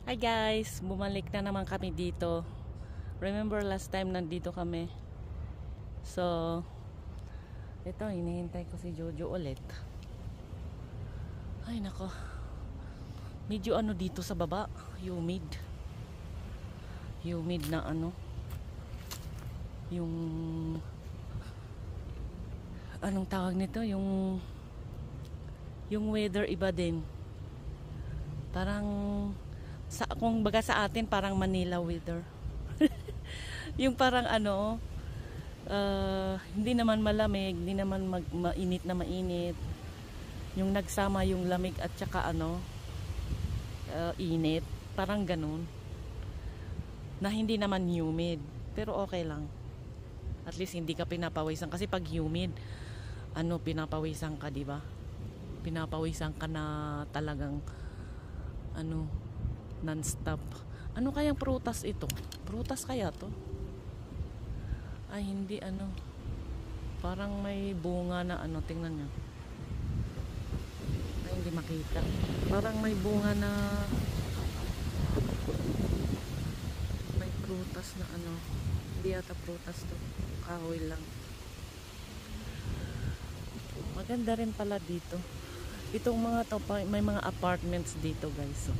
Hi guys, bumalik na naman kami dito. Remember last time nandito kami. So, ito hinihintay ko si Jojo ulit. Ay nako. Medyo ano dito sa baba, humid. Humid na ano. Yung anong tawag nito? Yung weather iba din. Parang kung baga sa atin parang Manila weather. Yung parang ano, hindi naman malamig, hindi naman mainit na mainit. Yung nagsama yung lamig at saka ano, init, parang ganun. Na hindi naman humid, pero okay lang. At least hindi ka pinapawisan kasi pag humid, ano, pinapawisan ka, di ba? Pinapawisan ka na talagang ano, non-stop. Ano kayang prutas ito? Prutas kaya to? Ay hindi, ano, parang may bunga na ano, tingnan nyo. Ay hindi makita. Parang may bunga na may prutas na ano. Hindi yata prutas to, kahoy lang. Maganda rin pala dito. Itong mga to, may mga apartments dito guys. So,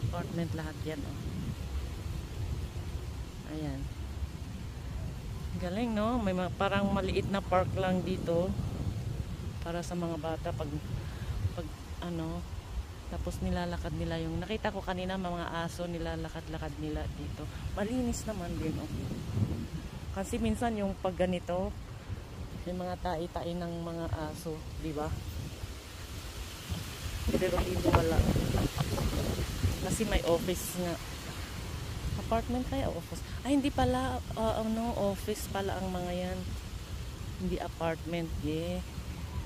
apartment lahat yan, oh. Ayan. Galing, no? May parang maliit na park lang dito para sa mga bata pag ano, tapos nilalakad nila yung nakita ko kanina, mga aso nilalakad-lakad nila dito. Malinis naman din, oh. Kasi minsan yung pag ganito may mga tai-tai ng mga aso, di ba? Pero dito wala. Kasi may office nga. Apartment kaya office? Ay hindi pala, ano, office pala ang mga yan. Hindi apartment, yeah.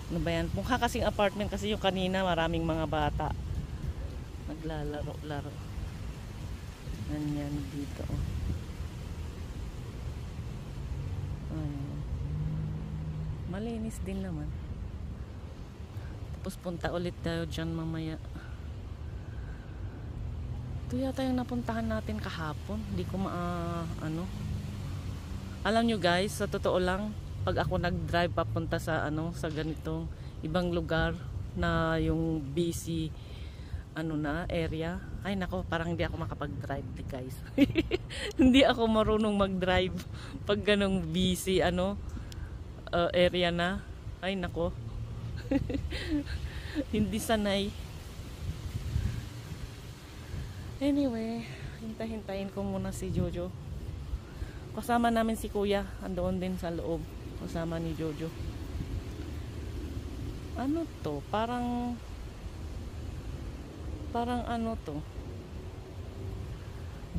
Ano ba yan? Mukha kasing apartment kasi yung kanina maraming mga bata naglalaro-laro. Ganyan dito, oh. Ayan. Malinis din naman. Tapos punta ulit tayo dyan mamaya. Ito yata yung napuntahan natin kahapon. Hindi ko ano. Alam nyo guys, sa totoo lang, pag ako nag-drive papunta sa ano, sa ganitong ibang lugar na yung busy ano na area, ay nako, parang hindi ako makapag-drive guys. Hindi ako marunong mag-drive pag ganong busy ano, area na. Ay nako. Hindi sanay. Anyway, hintayin ko muna si Jojo. Kasama namin si Kuya, andoon din sa loob, kasama ni Jojo. Ano to? Parang ano to?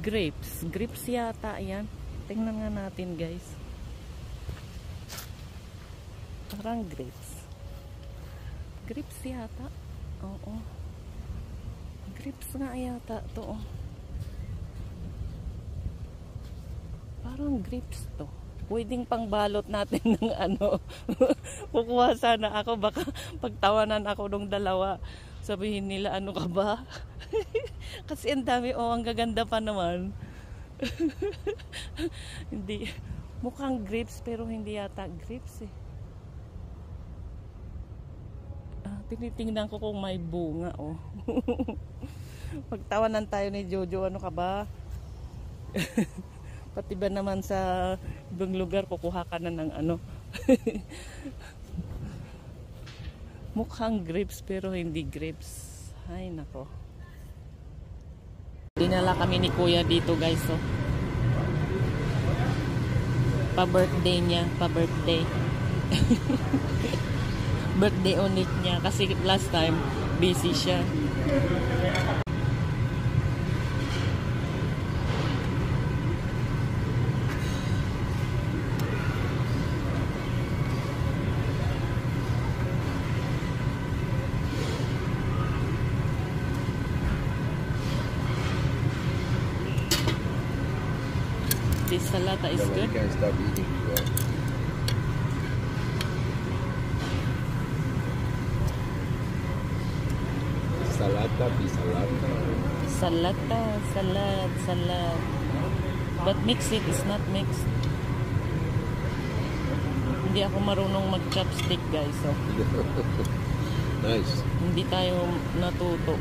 Grapes yata yan. Tingnan nga natin guys. Parang grapes yata. Oo. Grapes nga yata to, oh. Parang grapes to. Pwedeng pangbalot natin ng ano. Kukuha sana ako, baka pagtawanan ako ng dalawa. Sabihin nila, ano ka ba? Kasi ang dami, oh, ang gaganda pa naman. Hindi, mukhang grapes pero hindi yata grapes eh. Tinitingnan ko kung may bunga, oh. Pagtawanan tayo ni Jojo, ano ka ba? Pati ba naman sa ibang lugar kukuha ka na ng ano. Mukhang grapes pero hindi grapes. Ay nako. Dinala kami ni Kuya dito guys, so. Pa-birthday niya, pa-birthday. Birthday ulit niya kasi last time busy siya. This salata is good. You can't stop eating, bro. Salata, bisalata. Salata, salad. But mix it is not mixed. Hindi ako marunong mag-chopstick, guys. So, Nice. hindi tayo natuto.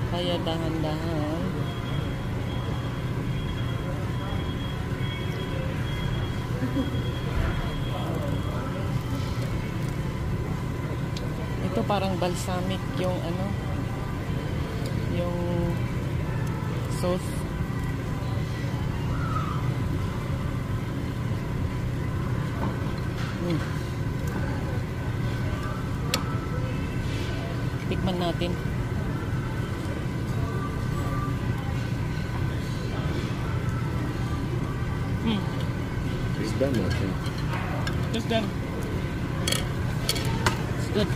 Kaya dahan-dahan. Ito parang balsamic yung ano, yung sauce. Tikman natin. It's done, I think. Just done. It's good.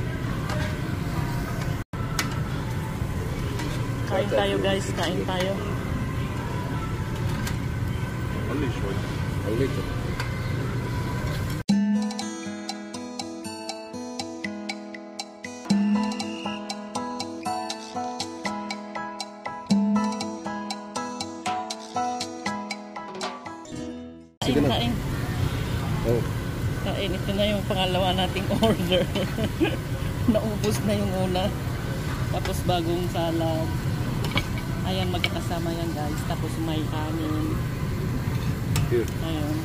Kain tayo, guys. Kain tayo. Only short. A little. Kain. Oh. Kain. Ito na yung pangalawa nating order. Naubos na yung una. Tapos bagong salad. Ayan, magkakasama yan, guys. Tapos may kanin. Here. Ayun.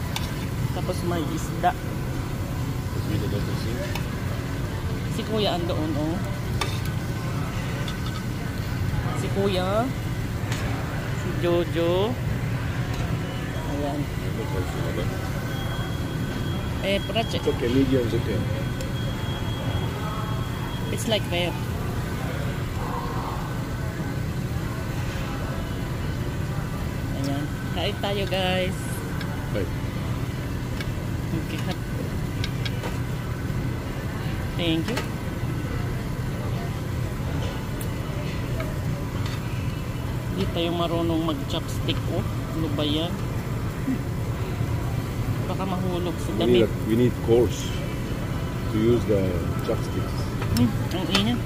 Tapos may isda. Si Kuya andoon, oh. Si Kuya. Si Jojo. Ayan. Prach. It's okay, medium is okay. It's like rare. Ayan. Kain tayo, guys. Right. Okay. Thank you. Hindi tayo marunong mag-chopstick, oh. Ano ba yan? Baka mahulog sa damit. We need course to use the chopsticks. Ang init.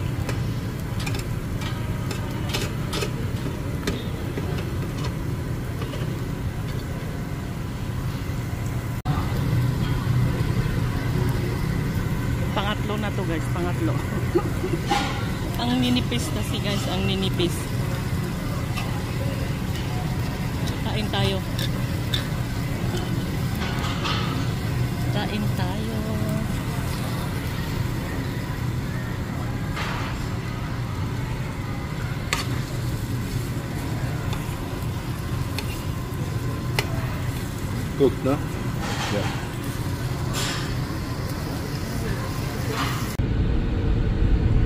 Pangatlo na to, guys. Pangatlo. Ang ninipis kasi, guys. Ang ninipis. Kain tayo. Kain tayo. Cooked, no? Yeah.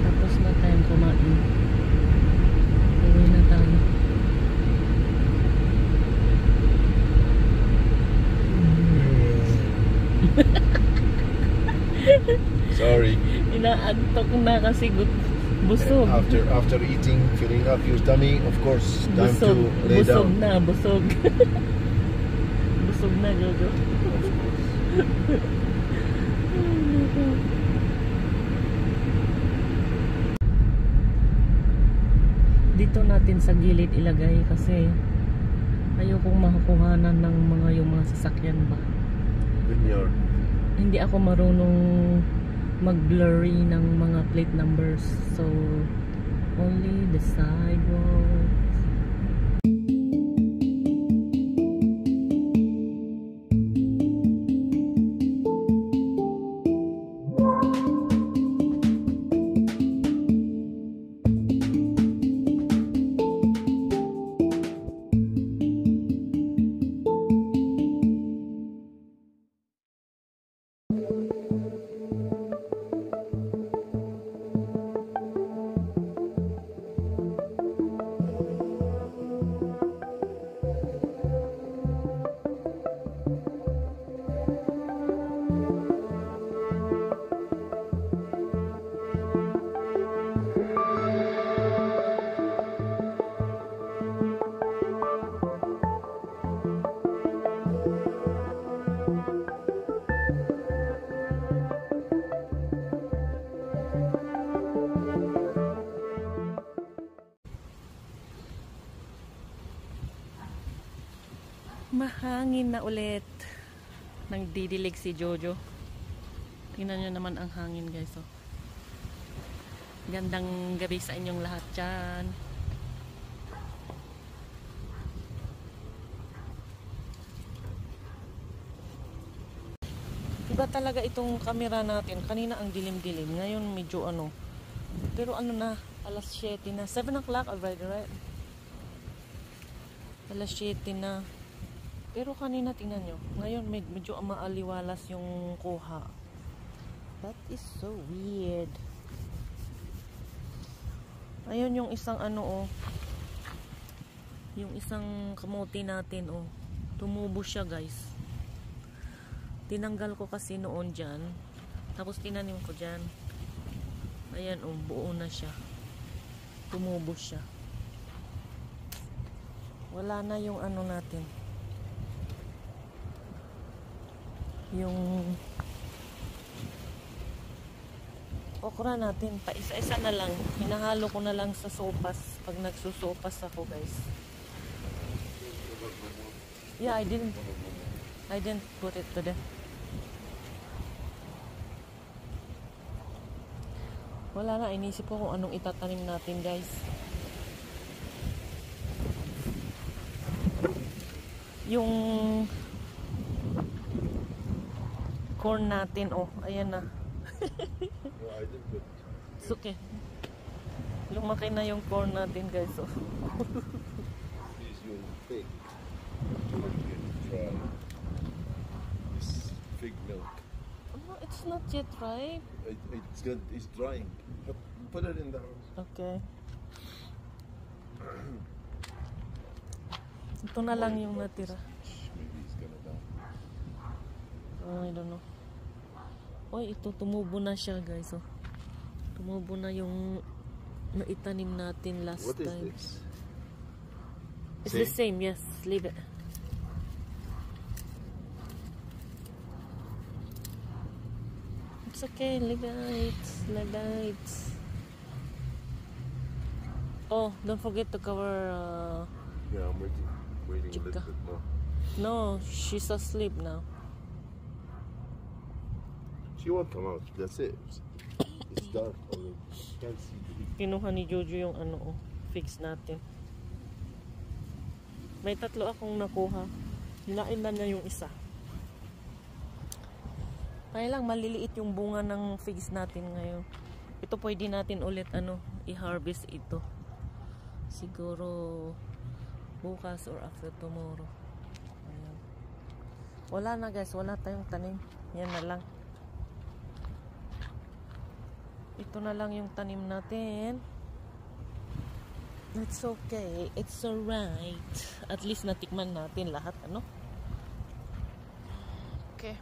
Tapos na tayong kumain. Uwi na tayo. Sorry. Inaantok na kasi busog. After eating, filling up your tummy, of course, time Busog. to lay Busog down. na, busog. Busog na, Jojo. Dito natin sa gilid ilagay kasi ayokong makukuhanan ng yung mga sasakyan ba. Vineyard. Hindi ako marunong mag-blurry ng mga plate numbers, so only the sidewalk. Mahangin na ulit. Nagdidilig si Jojo. Tingnan nyo naman ang hangin guys. Oh. Gandang gabi sa inyong lahat dyan. Iba talaga itong camera natin. Kanina ang dilim-dilim. Ngayon medyo ano. Pero ano na, alas 7 na. 7 o'clock already, right? Alas 7 na. Pero kanina tingnan nyo. Ngayon medyo maaliwalas yung kuha. That is so weird. Ayun yung isang ano oh. Yung isang kamote natin oh. Tumubo siya guys. Tinanggal ko kasi noon dyan. Tapos tinanim ko dyan. Ayan oh, buo na siya. Tumubo siya. Wala na yung ano natin. Yung okra natin. Pa isa-isa na lang. Hinahalo ko na lang sa sopas. Pag nagsusopas ako guys. Yeah, I didn't put it to there. Wala na, inisip ko kung anong itatanim natin guys. Yung corn natin, oh, ayan na. No, I didn't put. It's okay. Lumaki na yung corn natin guys, oh. These you fig. Try this fig milk. No, it's not yet ripe. It's good. It's drying. Put it in the house. Okay. Ito na lang yung natira. Maybe it's gonna die. I don't know. Oy, ito tumubo na siya guys, oh. Tumubo na yung naitanim natin last What is time. this? It's the same, yes. Leave it. It's okay, leave it. Leave it. Oh, don't forget to cover. Yeah, I'm waiting a Chica. little bit more. No, she's asleep now. She won't come out. That's it. It's dark already. Can't see the heat. Kinuha ni Jojo yung ano, oh, fix natin. May 3 akong nakuha. Hinain na niya yung isa. Kaya lang maliliit yung bunga ng figs natin ngayon. Ito pwede natin ulit ano, i-harvest ito. Siguro bukas or after tomorrow. Ayan. Wala na guys, wala tayong tanim. Yan na lang. Ito na lang yung tanim natin. It's okay. It's alright. At least natikman natin lahat, ano? Okay.